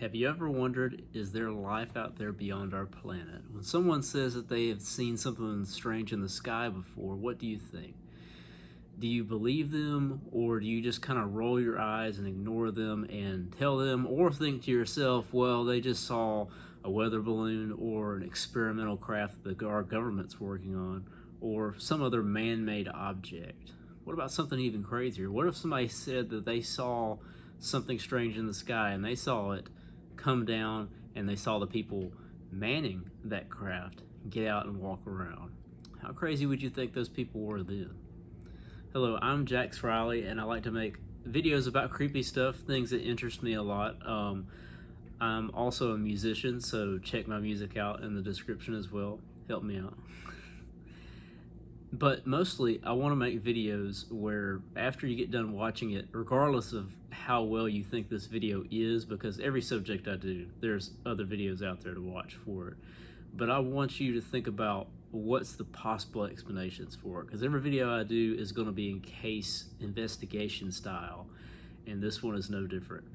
Have you ever wondered, is there life out there beyond our planet? When someone says that they have seen something strange in the sky before, what do you think? Do you believe them, or do you just kind of roll your eyes and ignore them and tell them, or think to yourself, well, they just saw a weather balloon or an experimental craft that our government's working on, or some other man-made object? What about something even crazier? What if somebody said that they saw something strange in the sky and they saw it come down and they saw the people manning that craft get out and walk around? How crazy would you think those people were then? Hello, I'm Jax Riley, and I like to make videos about creepy stuff, things that interest me a lot. I'm also a musician, so check my music out in the description as well. Help me out. But mostly, I want to make videos where after you get done watching it, regardless of how well you think this video is, because every subject I do, there's other videos out there to watch for it. But I want you to think about what's the possible explanations for it, because every video I do is going to be in case investigation style, and this one is no different.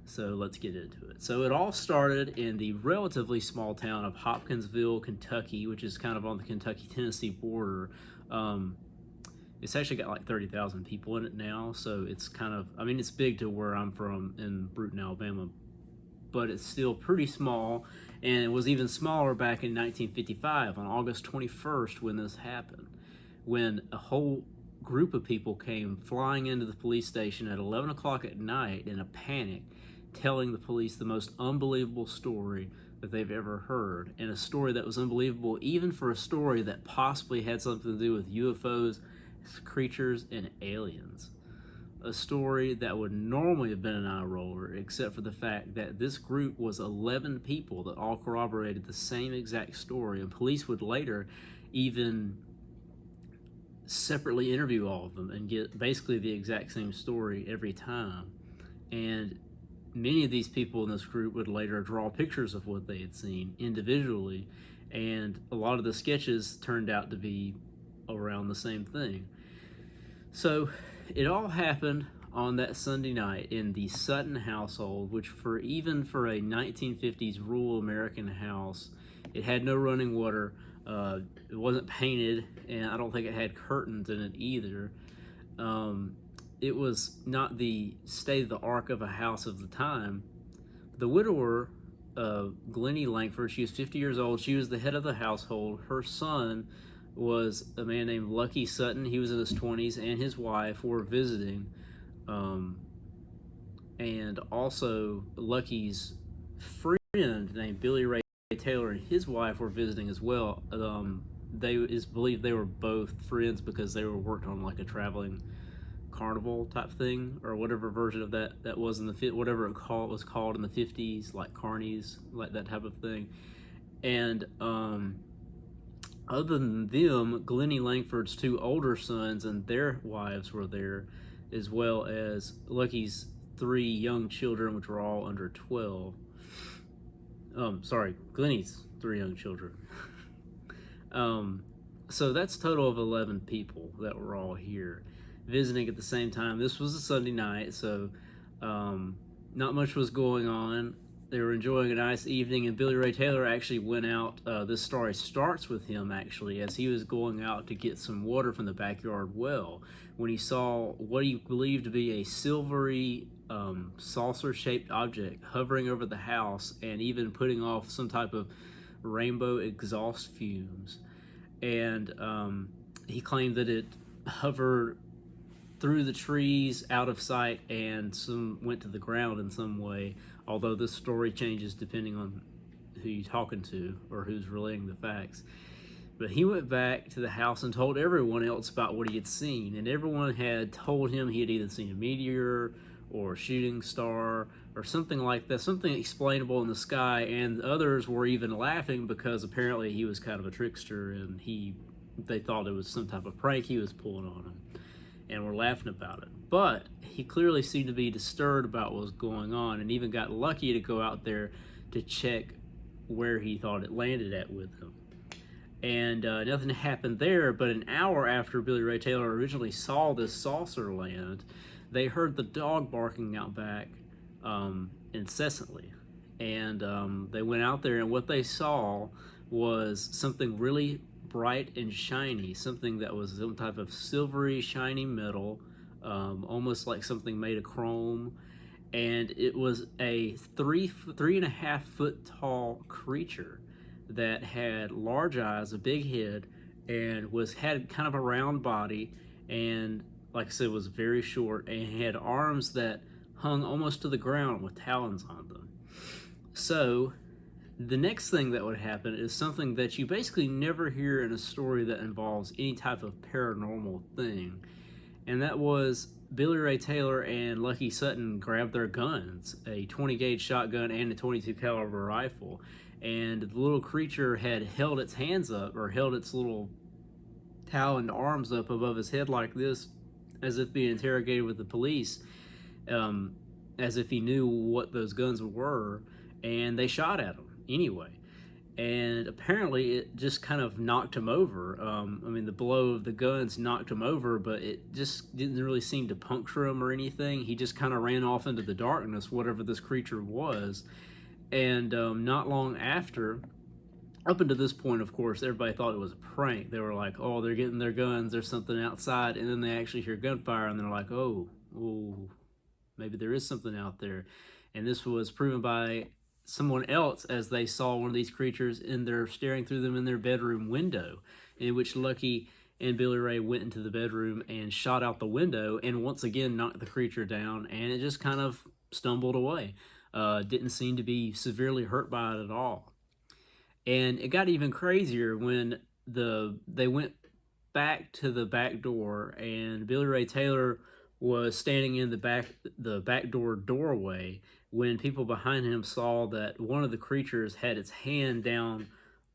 So let's get into it. So it all started in the relatively small town of Hopkinsville, Kentucky, which is kind of on the Kentucky-Tennessee border. It's actually got like 30,000 people in it now, so it's kind of, I mean, it's big to where I'm from in Bruton, Alabama, but it's still pretty small, and it was even smaller back in 1955 on August 21st when this happened, when a whole group of people came flying into the police station at 11 o'clock at night in a panic, telling the police the most unbelievable story that they've ever heard, and a story that was unbelievable even for a story that possibly had something to do with UFOs, creatures, and aliens. A story that would normally have been an eye roller, except for the fact that this group was 11 people that all corroborated the same exact story, and police would later even separately interview all of them and get basically the exact same story every time. And many of these people in this group would later draw pictures of what they had seen individually, and a lot of the sketches turned out to be around the same thing. So it all happened on that Sunday night in the Sutton household, which even for a 1950s rural American house, it had no running water, it wasn't painted, and I don't think it had curtains in it either. It was not the state-of-the-art of a house of the time. The widower, Glennie Langford, she was 50 years old. She was the head of the household. Her son was a man named Lucky Sutton. He was in his 20s, and his wife were visiting. And also Lucky's friend named Billy Ray Taylor and his wife were visiting as well. It's believed they were both friends because they were working on like a traveling carnival type thing, or whatever version of that was in the whatever it was called in the 50s, like carnies, like that type of thing. And other than them, Glennie Langford's two older sons and their wives were there, as well as Lucky's three young children, which were all under 12. Glennie's three young children. So that's a total of 11 people that were all here visiting at the same time. This was a Sunday night, so not much was going on. They were enjoying a nice evening, and Billy Ray Taylor actually went out. This story starts with him, actually, as he was going out to get some water from the backyard well, when he saw what he believed to be a silvery, saucer-shaped object hovering over the house and even putting off some type of rainbow exhaust fumes. And he claimed that it hovered through the trees, out of sight, and some went to the ground in some way, although this story changes depending on who you're talking to or who's relaying the facts. But he went back to the house and told everyone else about what he had seen, and everyone had told him he had either seen a meteor or a shooting star or something like that, something explainable in the sky, and others were even laughing because apparently he was kind of a trickster, and they thought it was some type of prank he was pulling on them, and were laughing about it. But he clearly seemed to be disturbed about what was going on, and even got Lucky to go out there to check where he thought it landed at with him. And nothing happened there, but an hour after Billy Ray Taylor originally saw this saucer land, they heard the dog barking out back incessantly. and they went out there, and what they saw was something really bright and shiny, something that was some type of silvery, shiny metal, almost like something made of chrome. And it was a 3.5 foot tall creature that had large eyes, a big head, and had kind of a round body, and like I said, was very short, and had arms that hung almost to the ground with talons on them. So the next thing that would happen is something that you basically never hear in a story that involves any type of paranormal thing, and that was Billy Ray Taylor and Lucky Sutton grabbed their guns, a 20 gauge shotgun and a 22 caliber rifle, and the little creature had held its hands up, or held its little taloned arms up above his head like this, as if being interrogated with the police, um, as if he knew what those guns were, and they shot at him anyway. And apparently it just kind of knocked him over. I mean, the blow of the guns knocked him over, but it just didn't really seem to puncture him or anything. He just kind of ran off into the darkness, whatever this creature was. And not long after, up until this point, of course, everybody thought it was a prank. They were like, oh, they're getting their guns, there's something outside. And then they actually hear gunfire, and they're like, oh, maybe there is something out there. And this was proven by someone else, as they saw one of these creatures staring through them in their bedroom window, in which Lucky and Billy Ray went into the bedroom and shot out the window, and once again knocked the creature down, and it just kind of stumbled away. Didn't seem to be severely hurt by it at all. And it got even crazier when they went back to the back door, and Billy Ray Taylor was standing in the back doorway, when people behind him saw that one of the creatures had its hand down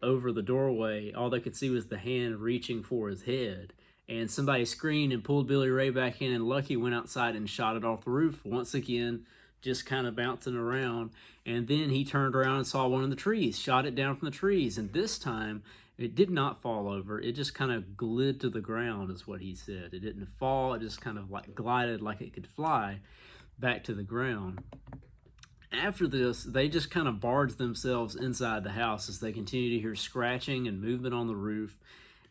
over the doorway. All they could see was the hand reaching for his head. And somebody screamed and pulled Billy Ray back in, and Lucky went outside and shot it off the roof, once again, just kind of bouncing around. And then he turned around and saw one of the trees, shot it down from the trees. And this time, it did not fall over. It just kind of glid to the ground, is what he said. It didn't fall. It just kind of like glided like it could fly back to the ground. After this, they just kind of barged themselves inside the house as they continued to hear scratching and movement on the roof.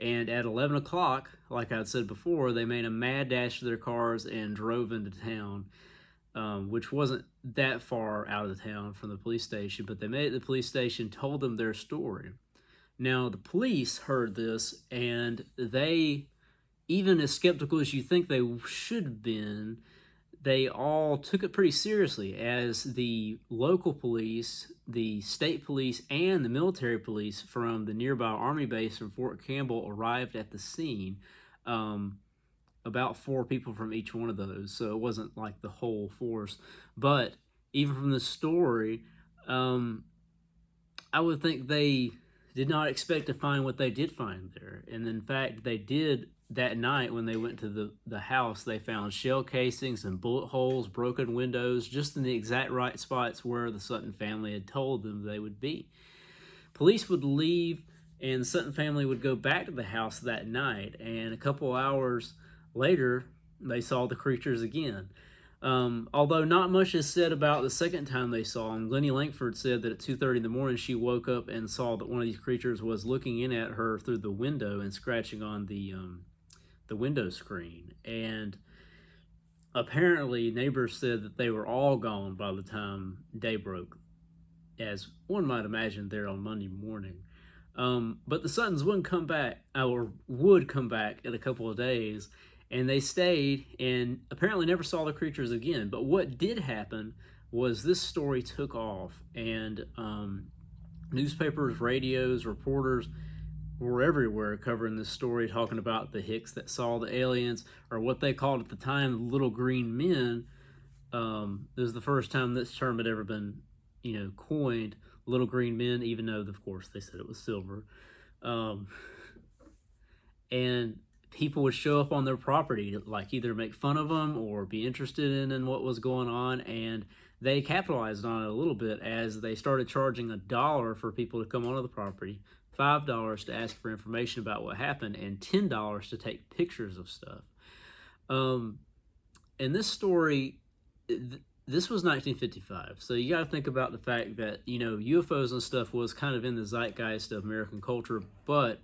And at 11 o'clock, like I said before, they made a mad dash to their cars and drove into town, which wasn't that far out of the town from the police station, but they made it to the police station, told them their story. Now, the police heard this, and they, even as skeptical as you think they should have been, they all took it pretty seriously, as the local police, the state police, and the military police from the nearby Army base from Fort Campbell arrived at the scene. About 4 people from each one of those, so it wasn't like the whole force. But even from the story, I would think they did not expect to find what they did find there. And in fact, they did. That night, when they went to the house, they found shell casings and bullet holes, broken windows, just in the exact right spots where the Sutton family had told them they would be. Police would leave, and the Sutton family would go back to the house that night, and a couple hours later, they saw the creatures again. Although not much is said about the second time they saw them. Glennie Langford said that at 2:30 in the morning, she woke up and saw that one of these creatures was looking in at her through the window and scratching on the window screen. And apparently neighbors said that they were all gone by the time day broke, as one might imagine there on Monday morning. But the Suttons would come back in a couple of days, and they stayed and apparently never saw the creatures again. But what did happen was this story took off, and newspapers, radios, reporters were everywhere covering this story, talking about the Hicks that saw the aliens, or what they called at the time little green men. It was the first time this term had ever been, coined, little green men, even though, of course, they said it was silver. And people would show up on their property to either make fun of them or be interested in what was going on, and they capitalized on it a little bit, as they started charging $1 for people to come onto the property, $5 to ask for information about what happened, and $10 to take pictures of stuff. And this story, this was 1955, so you got to think about the fact that, you know, UFOs and stuff was kind of in the zeitgeist of American culture, but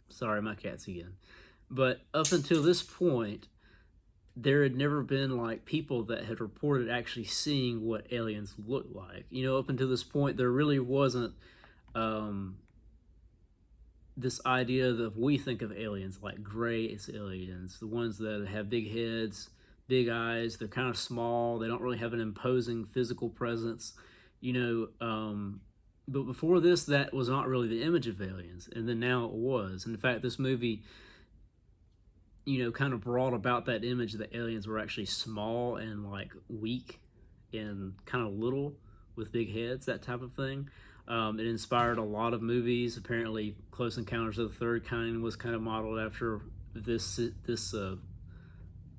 sorry, my cat's again. But up until this point, there had never been like people that had reported actually seeing what aliens looked like. You know, up until this point, there really wasn't um, this idea that we think of aliens like gray aliens, the ones that have big heads, big eyes. They're kind of small. They don't really have an imposing physical presence. You know, but before this, that was not really the image of aliens, and then now it was. In fact, this movie, you know, kind of brought about that image that aliens were actually small and like weak and kind of little with big heads, that type of thing. It inspired a lot of movies. Apparently, Close Encounters of the Third Kind was kind of modeled after this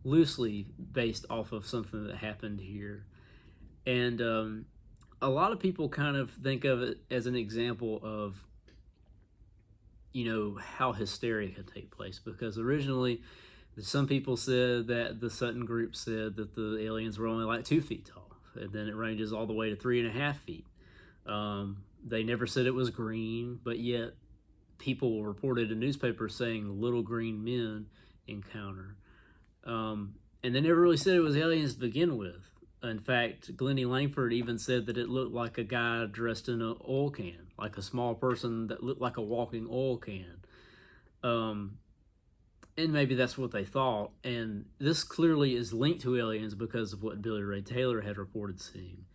loosely based off of something that happened here. And a lot of people kind of think of it as an example of, you know, how hysteria can take place, because originally some people said that the Sutton group said that the aliens were only like 2 feet tall, and then it ranges all the way to 3.5 feet. They never said it was green, but yet people reported in newspapers saying little green men encounter. And they never really said it was aliens to begin with. In fact, Glennie Langford even said that it looked like a guy dressed in an oil can, like a small person that looked like a walking oil can. And maybe that's what they thought. And this clearly is linked to aliens because of what Billy Ray Taylor had reported seeing.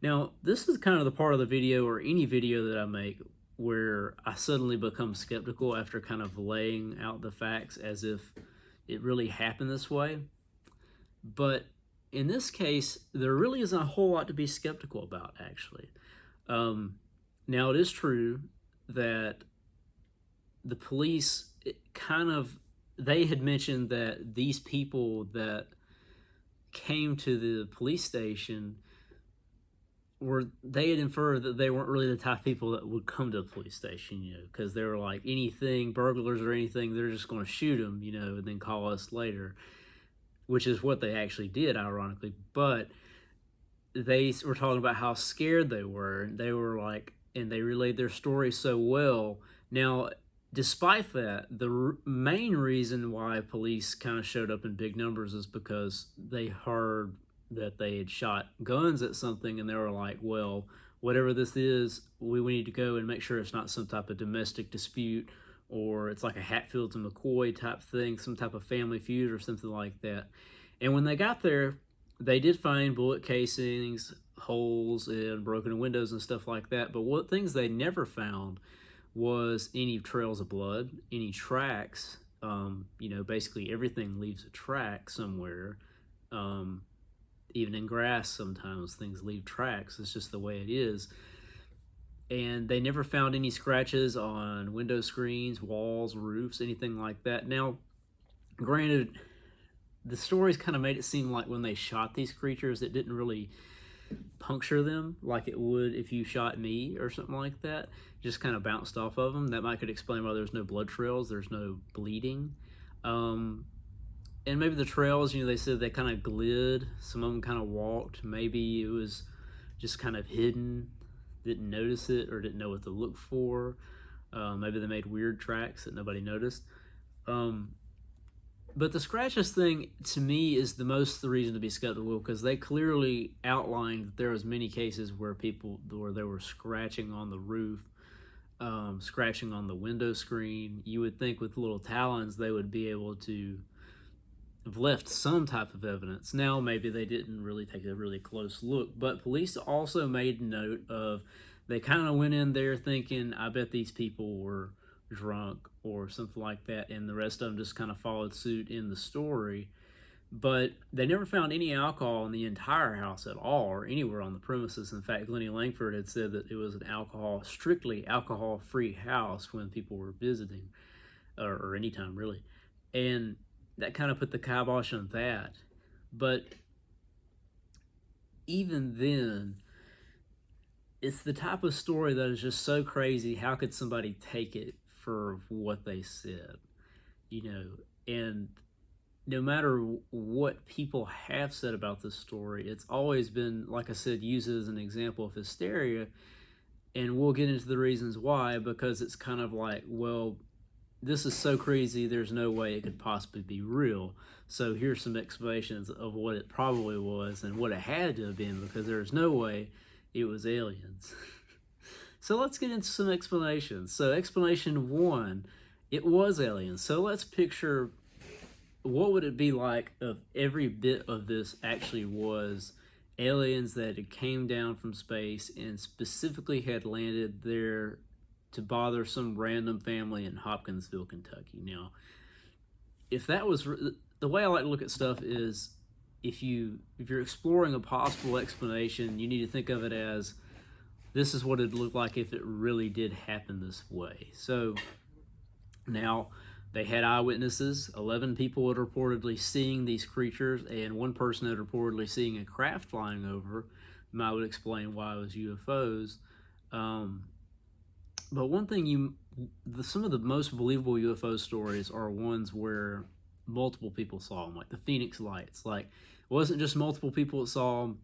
Now, this is kind of the part of the video, or any video that I make, where I suddenly become skeptical after kind of laying out the facts as if it really happened this way. But in this case, there really isn't a whole lot to be skeptical about, actually. Now, it is true that the police they had mentioned that these people that came to the police station they had inferred that they weren't really the type of people that would come to the police station, you know, because they were like, anything, burglars or anything, they're just going to shoot them, you know, and then call us later, which is what they actually did, ironically. But they were talking about how scared they were, and they were like, and they relayed their story so well. Now, despite that, the main reason why police kind of showed up in big numbers is because they heard that they had shot guns at something, and they were like, well, whatever this is, we need to go and make sure it's not some type of domestic dispute, or it's like a Hatfields and McCoy type thing, some type of family feud or something like that. And when they got there, they did find bullet casings, holes, and broken windows and stuff like that. But what things they never found was any trails of blood, any tracks. You know, basically everything leaves a track somewhere. Even in grass, sometimes things leave tracks. It's just the way it is. And they never found any scratches on window screens, walls, roofs, anything like that. Now, granted, the stories kind of made it seem like when they shot these creatures, it didn't really puncture them like it would if you shot me or something like that. It just kind of bounced off of them. That might could explain why there's no blood trails, there's no bleeding. And maybe the trails, you know, they said they kind of glid. Some of them kind of walked. Maybe it was just kind of hidden, didn't notice it or didn't know what to look for. Maybe they made weird tracks that nobody noticed. But the scratches thing, to me, is the reason to be skeptical, because they clearly outlined that there was many cases where they were scratching on the roof, scratching on the window screen. You would think with little talons they would be able to have left some type of evidence. Now, maybe they didn't really take a really close look, but police also made note of, they kind of went in there thinking, I bet these people were drunk or something like that, and the rest of them just kind of followed suit in the story. But they never found any alcohol in the entire house at all, or anywhere on the premises. In fact, Glennie Langford had said that it was an strictly alcohol-free house when people were visiting, or anytime really. And that kind of put the kibosh on that. But even then, it's the type of story that is just so crazy. How could somebody take it for what they said? You know, and no matter what people have said about this story, it's always been, like I said, used as an example of hysteria. And we'll get into the reasons why, because it's kind of like, well, this is so crazy, there's no way it could possibly be real. So here's some explanations of what it probably was and what it had to have been, because there's no way it was aliens. So let's get into some explanations. So explanation one, it was aliens. So let's picture, what would it be like if every bit of this actually was aliens that had came down from space and specifically had landed there to bother some random family in Hopkinsville, Kentucky. Now, if that was the way I like to look at stuff is, if you're exploring a possible explanation, you need to think of it as, this is what it'd look like if it really did happen this way. So now, they had eyewitnesses. 11 people had reportedly seeing these creatures, and one person had reportedly seeing a craft flying over. I would explain why it was UFOs. But one thing, some of the most believable UFO stories are ones where multiple people saw them, like the Phoenix Lights. Like, it wasn't just multiple people that saw them,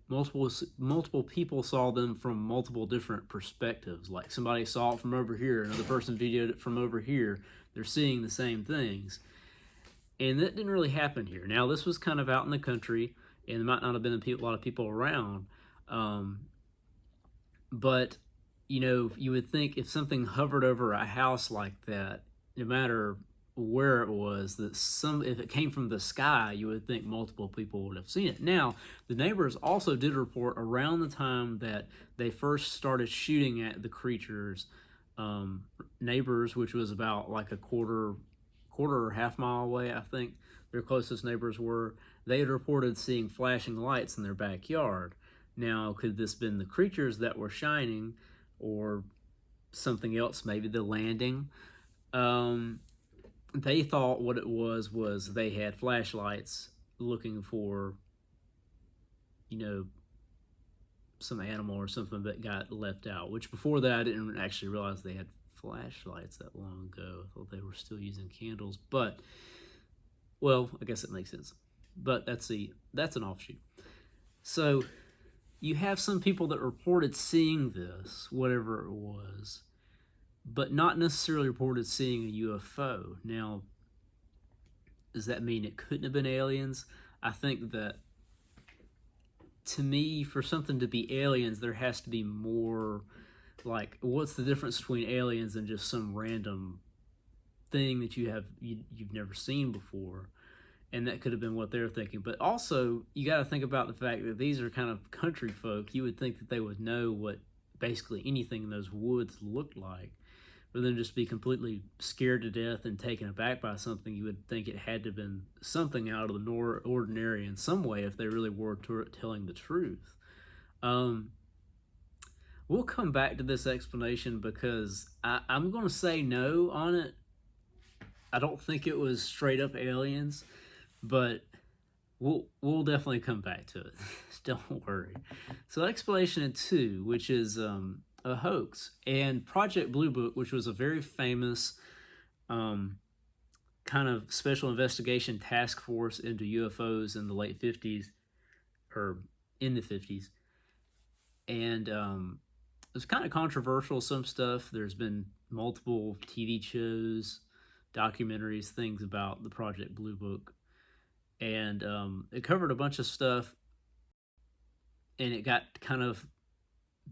multiple people saw them from multiple different perspectives. Like, somebody saw it from over here, another person videoed it from over here. They're seeing the same things. And that didn't really happen here. Now, this was kind of out in the country, and there might not have been a lot of people around. But, you would think if something hovered over a house like that, no matter where it was, that if it came from the sky, you would think multiple people would have seen it. Now, the neighbors also did report around the time that they first started shooting at the creatures. Neighbors, which was about like a quarter or half mile away, I think their closest neighbors were, they had reported seeing flashing lights in their backyard. Now, could this have been the creatures that were shining, or something else, maybe the landing? They thought what it was they had flashlights looking for, some animal or something that got left out, which before that I didn't actually realize they had flashlights that long ago. I thought they were still using candles, but, well, I guess it makes sense. But that's an offshoot. So you have some people that reported seeing this, whatever it was, but not necessarily reported seeing a UFO. Now, does that mean it couldn't have been aliens? I think that, to me, for something to be aliens, there has to be more. Like, what's the difference between aliens and just some random thing that you've never seen before? And that could have been what they're thinking. But also, you got to think about the fact that these are kind of country folk. You would think that they would know what basically anything in those woods looked like. Rather than just be completely scared to death and taken aback by something, you would think it had to have been something out of the ordinary in some way if they really were telling the truth. We'll come back to this explanation, because I'm going to say no on it. I don't think it was straight up aliens, but we'll definitely come back to it. Don't worry. So explanation 2, which is a hoax, and Project Blue Book, which was a very famous kind of special investigation task force into UFOs in the late 50s, or in the 50s. And it was kind of controversial, some stuff. There's been multiple TV shows, documentaries, things about the Project Blue Book. And it covered a bunch of stuff, and it got kind of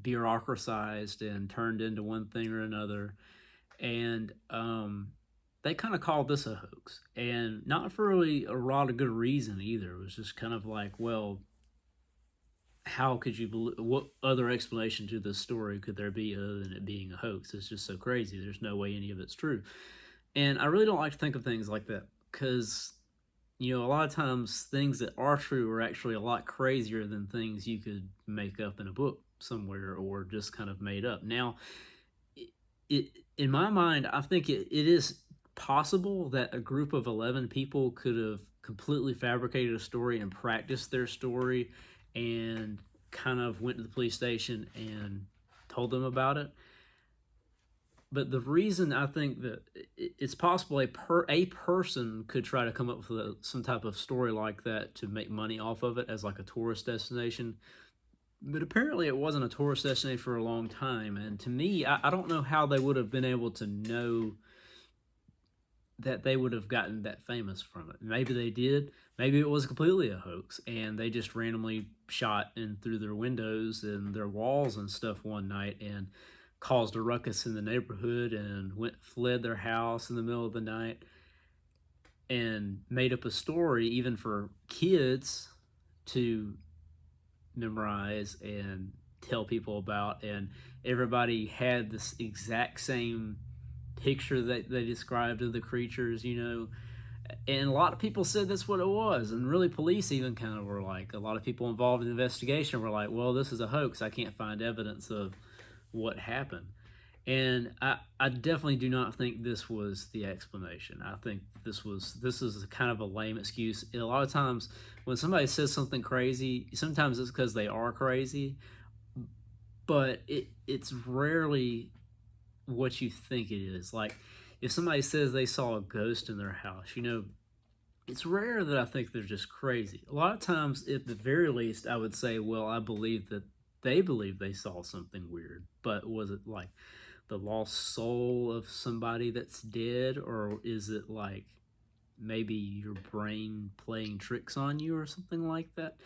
bureaucratized and turned into one thing or another. And they kind of called this a hoax, and not for really a lot of good reason either. It was just kind of like, well, how could you believe? What other explanation to this story could there be other than it being a hoax? It's just so crazy. There's no way any of it's true. And I really don't like to think of things like that, because, a lot of times things that are true are actually a lot crazier than things you could make up in a book somewhere or just kind of made up. Now, in my mind, I think it is possible that a group of 11 people could have completely fabricated a story and practiced their story and kind of went to the police station and told them about it. But the reason I think that it's possible a person could try to come up with some type of story like that to make money off of it as like a tourist destination. But apparently, it wasn't a tourist destination for a long time. And to me, I don't know how they would have been able to know that they would have gotten that famous from it. Maybe they did. Maybe it was completely a hoax, and they just randomly shot in through their windows and their walls and stuff one night and caused a ruckus in the neighborhood and fled their house in the middle of the night and made up a story even for kids to memorize and tell people about. And everybody had this exact same picture that they described of the creatures, and a lot of people said that's what it was. And really, police even kind of were like, a lot of people involved in the investigation were like, well, this is a hoax. I can't find evidence of what happened. And I definitely do not think this was the explanation. I think this is kind of a lame excuse. A lot of times when somebody says something crazy, sometimes it's because they are crazy, but it's rarely what you think it is. Like, if somebody says they saw a ghost in their house, it's rare that I think they're just crazy. A lot of times, at the very least, I would say, well, I believe that they believe they saw something weird, but was it like the lost soul of somebody that's dead, or is it like maybe your brain playing tricks on you or something like that?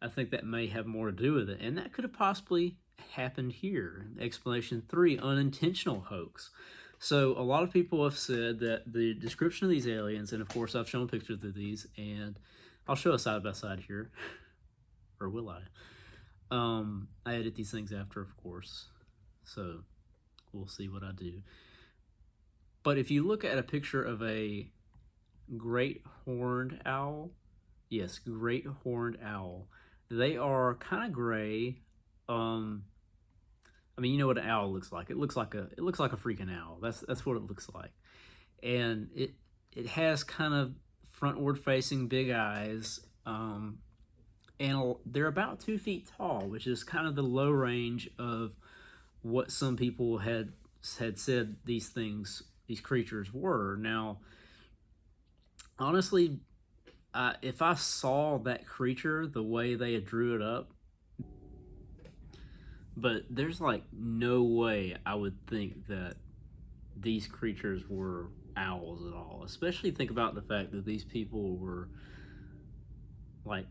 I think that may have more to do with it, and that could have possibly happened here. Explanation 3, unintentional hoax. So a lot of people have said that the description of these aliens, and of course I've shown pictures of these, and I'll show a side by side here, or will I? I edit these things after, of course, so we'll see what I do. But if you look at a picture of a great horned owl, yes, great horned owl, they are kind of gray. I mean, you know what an owl looks like. It looks like a freaking owl. That's what it looks like, and it has kind of frontward facing big eyes. And they're about 2 feet tall, which is kind of the low range of what some people had said these creatures were. Now, honestly, if I saw that creature the way they had drew it up, but there's like no way I would think that these creatures were owls at all. Especially think about the fact that these people were like,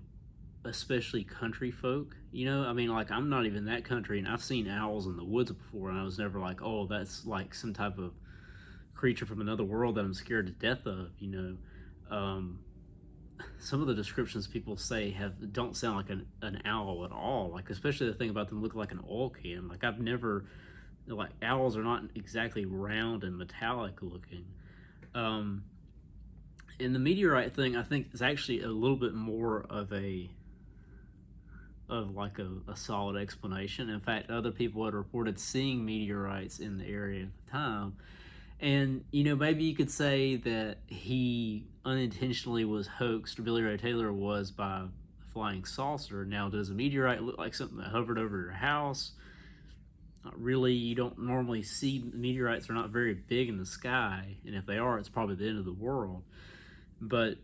especially country folk. I mean, like, I'm not even that country, and I've seen owls in the woods before, and I was never like, oh, that's like some type of creature from another world that I'm scared to death of. Some of the descriptions people say don't sound like an owl at all. Like, especially the thing about them look like an oil can. Like, I've never, like, owls are not exactly round and metallic looking. And the meteorite thing, I think, is actually a little bit more of a solid explanation. In fact, other people had reported seeing meteorites in the area at the time. And, maybe you could say that he unintentionally was hoaxed, Billy Ray Taylor was, by a flying saucer. Now, does a meteorite look like something that hovered over your house? Not really. You don't normally see meteorites. Are not very big in the sky, and if they are, it's probably the end of the world. But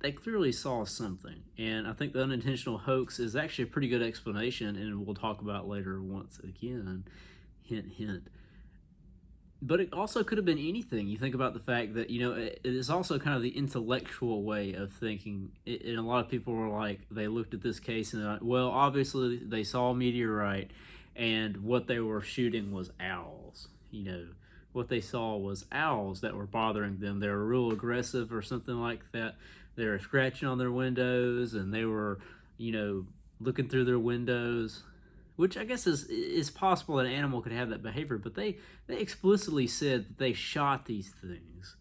they clearly saw something, and I think the unintentional hoax is actually a pretty good explanation, and we'll talk about later once again. Hint, hint. But it also could have been anything. You think about the fact that, it is also kind of the intellectual way of thinking. And a lot of people were like, they looked at this case and they're like, well, obviously they saw a meteorite and what they were shooting was owls. What they saw was owls that were bothering them. They were real aggressive or something like that. They were scratching on their windows, and they were, looking through their windows, which I guess is possible that an animal could have that behavior, but they explicitly said that they shot these things.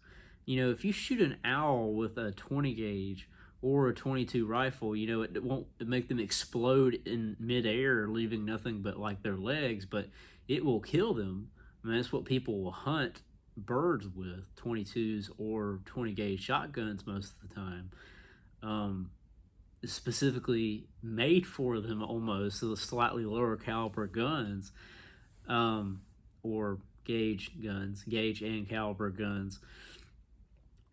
If you shoot an owl with a 20 gauge or a 22 rifle, it won't make them explode in midair, leaving nothing but like their legs, but it will kill them. I mean, that's what people will hunt birds with, 22s or 20 gauge shotguns most of the time. Specifically made for them almost, so the slightly lower caliber guns. or gauge and caliber guns.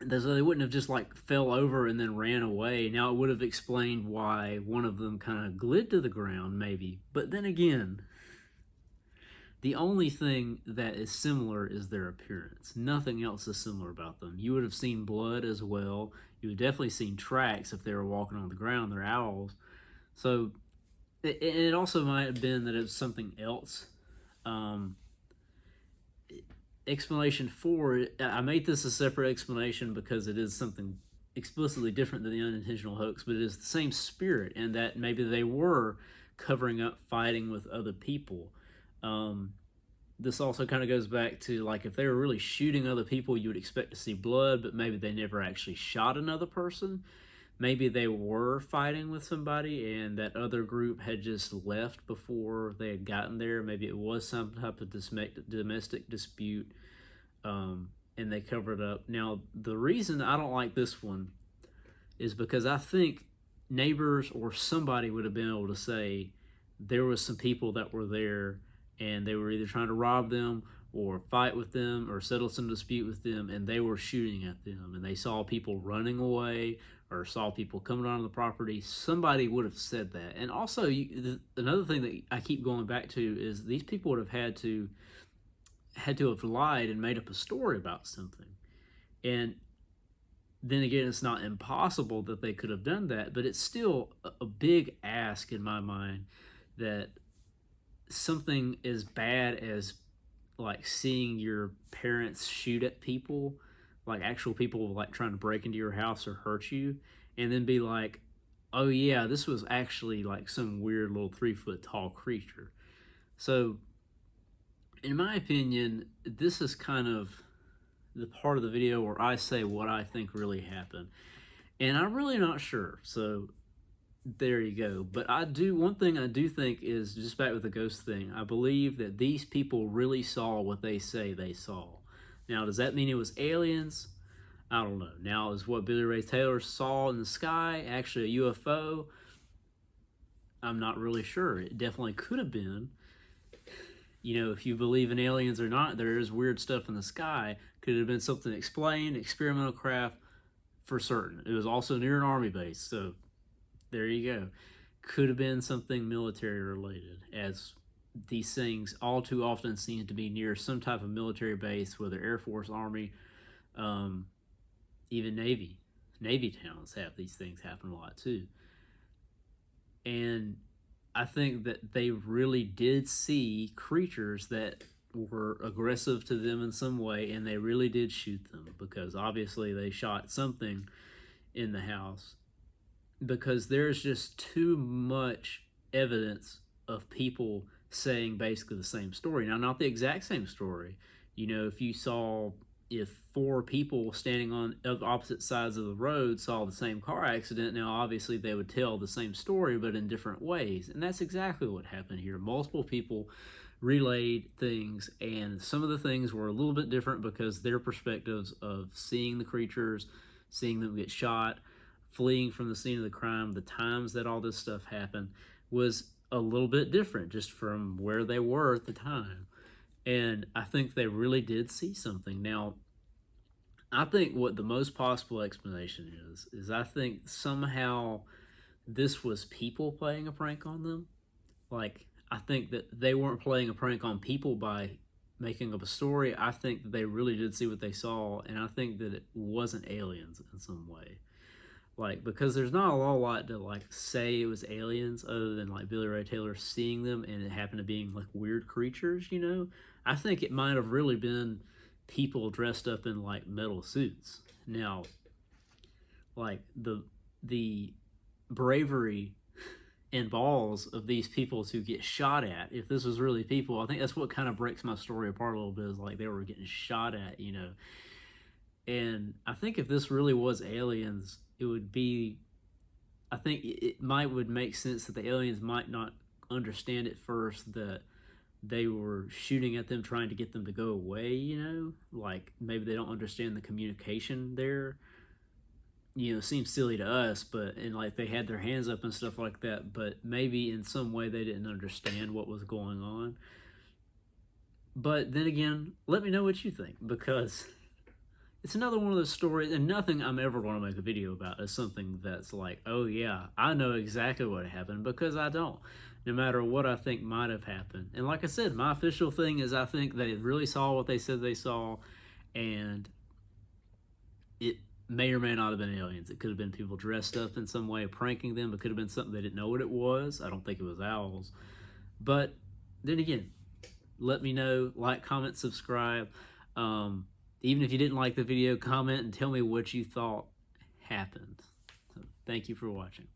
So they wouldn't have just like fell over and then ran away. Now it would have explained why one of them kind of glid to the ground, maybe. But then again, the only thing that is similar is their appearance. Nothing else is similar about them. You would have seen blood as well. You would definitely seen tracks if they were walking on the ground. They're owls. So it also might have been that it was something else. Um, Explanation 4, I made this a separate explanation because it is something explicitly different than the unintentional hoax, but it is the same spirit, and that maybe they were covering up fighting with other people. This also kind of goes back to, like, if they were really shooting other people, you would expect to see blood, but maybe they never actually shot another person. Maybe they were fighting with somebody and that other group had just left before they had gotten there. Maybe it was some type of domestic dispute, and they covered it up. Now, the reason I don't like this one is because I think neighbors or somebody would have been able to say there was some people that were there and they were either trying to rob them or fight with them or settle some dispute with them, and they were shooting at them, and they saw people running away or saw people coming onto the property. Somebody would have said that. And also, another thing that I keep going back to is these people would have had to have lied and made up a story about something. And then again, it's not impossible that they could have done that, but it's still a big ask in my mind that something as bad as like seeing your parents shoot at people, like actual people like trying to break into your house or hurt you, and then be like, oh yeah, this was actually like some weird little 3 foot tall creature. So in my opinion, this is kind of the part of the video where I say what I think really happened, and I'm really not sure. So there you go. But one thing I do think is, just back with the ghost thing, I believe that these people really saw what they say they saw. Now, does that mean it was aliens? I don't know. Now, is what Billy Ray Taylor saw in the sky actually a UFO? I'm not really sure. It definitely could have been. You know, if you believe in aliens or not, there is weird stuff in the sky. Could have been something explained, experimental craft, for certain. It was also near an army base, so there you go. Could have been something military related, as these things all too often seem to be near some type of military base, whether Air Force, Army, even Navy. Navy towns have these things happen a lot too. And I think that they really did see creatures that were aggressive to them in some way, and they really did shoot them, because obviously they shot something in the house, because there's just too much evidence of people saying basically the same story. Now, not the exact same story. You know, if 4 people standing on opposite sides of the road saw the same car accident, now obviously they would tell the same story, but in different ways. And that's exactly what happened here. Multiple people relayed things, and some of the things were a little bit different because their perspectives of seeing the creatures, seeing them get shot, fleeing from the scene of the crime, the times that all this stuff happened, was a little bit different just from where they were at the time. And I think they really did see something. Now, I think what the most possible explanation is I think somehow this was people playing a prank on them. Like, I think that they weren't playing a prank on people by making up a story. I think that they really did see what they saw, and I think that it wasn't aliens in some way. Like, because there's not a lot to like say it was aliens other than like Billy Ray Taylor seeing them and it happened to being like weird creatures, you know. I think it might have really been people dressed up in like metal suits. Now, like the bravery and balls of these people to get shot at, if this was really people, I think that's what kind of breaks my story apart a little bit, is like they were getting shot at, you know. And I think if this really was aliens, it would be, I think would make sense that the aliens might not understand at first that they were shooting at them trying to get them to go away, you know? Like, maybe they don't understand the communication there. You know, it seems silly to us, and like they had their hands up and stuff like that, but maybe in some way they didn't understand what was going on. But then again, let me know what you think, because it's another one of those stories, and nothing I'm ever going to make a video about is something that's like, oh yeah, I know exactly what happened, because I don't. No matter what I think might have happened. And like I said, my official thing is I think they really saw what they said they saw, and it may or may not have been aliens. It could have been people dressed up in some way, pranking them. It could have been something they didn't know what it was. I don't think it was owls. But then again, let me know, like, comment, subscribe. Even if you didn't like the video, comment and tell me what you thought happened. So, thank you for watching.